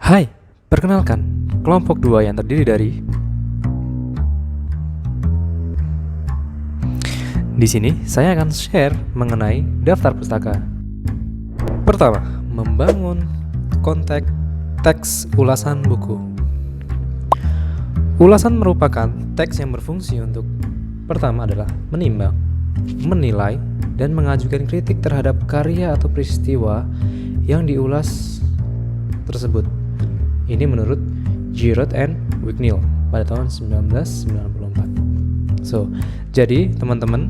Hai, perkenalkan, kelompok 2 yang terdiri dari di sini saya akan share mengenai daftar pustaka. Pertama, membangun konteks teks ulasan buku. Ulasan merupakan teks yang berfungsi untuk pertama adalah menimbang, menilai, dan mengajukan kritik terhadap karya atau peristiwa yang diulas tersebut. Ini menurut Giroud and Wicknell pada tahun 1994. Jadi teman-teman,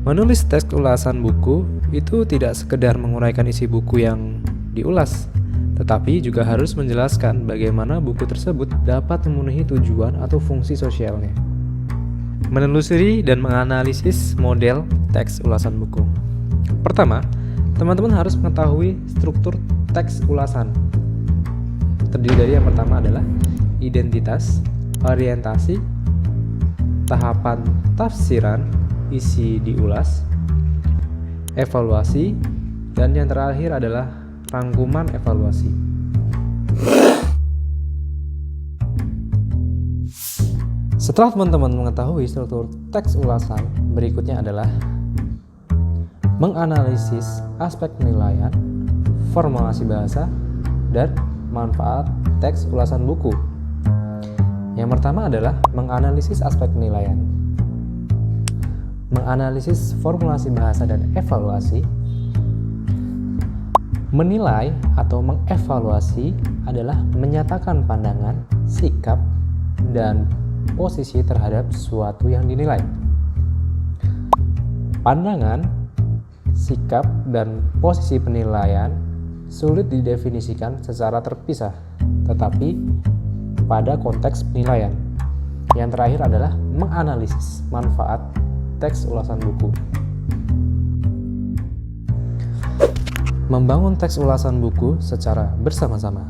menulis teks ulasan buku itu tidak sekedar menguraikan isi buku yang diulas, tetapi juga harus menjelaskan bagaimana buku tersebut dapat memenuhi tujuan atau fungsi sosialnya. Menelusuri dan menganalisis model teks ulasan buku. Pertama, teman-teman harus mengetahui struktur teks ulasan. Terdiri dari yang pertama adalah identitas, orientasi, tahapan tafsiran, isi diulas, evaluasi, dan yang terakhir adalah rangkuman evaluasi. Setelah teman-teman mengetahui struktur teks ulasan, berikutnya adalah menganalisis aspek penilaian, formulasi bahasa, dan manfaat teks ulasan buku. Yang pertama adalah menganalisis aspek penilaian. Menganalisis formulasi bahasa dan evaluasi. Menilai atau mengevaluasi adalah menyatakan pandangan, sikap, dan posisi terhadap sesuatu yang dinilai. Pandangan, sikap, dan posisi penilaian sulit didefinisikan secara terpisah, tetapi pada konteks penilaian. Yang terakhir adalah menganalisis manfaat teks ulasan buku. Membangun teks ulasan buku secara bersama-sama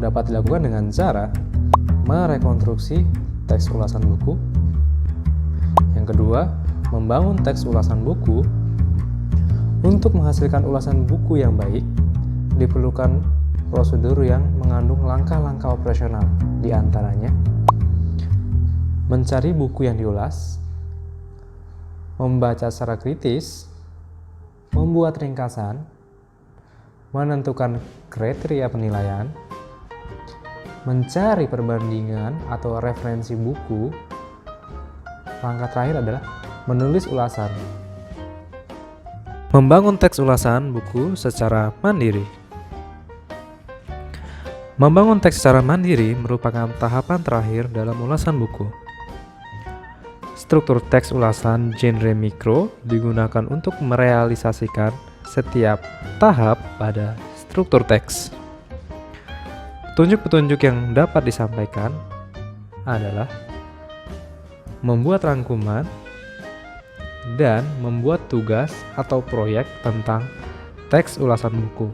dapat dilakukan dengan cara merekonstruksi teks ulasan buku. Yang kedua, membangun teks ulasan buku. Untuk menghasilkan ulasan buku yang baik, diperlukan prosedur yang mengandung langkah-langkah operasional, di antaranya mencari buku yang diulas, membaca secara kritis, membuat ringkasan, menentukan kriteria penilaian, mencari perbandingan atau referensi buku. Langkah terakhir adalah menulis ulasan. Membangun teks ulasan buku secara mandiri. Membangun teks secara mandiri merupakan tahapan terakhir dalam ulasan buku. Struktur teks ulasan genre mikro digunakan untuk merealisasikan setiap tahap pada struktur teks. Petunjuk-petunjuk yang dapat disampaikan adalah membuat rangkuman dan membuat tugas atau proyek tentang teks ulasan buku.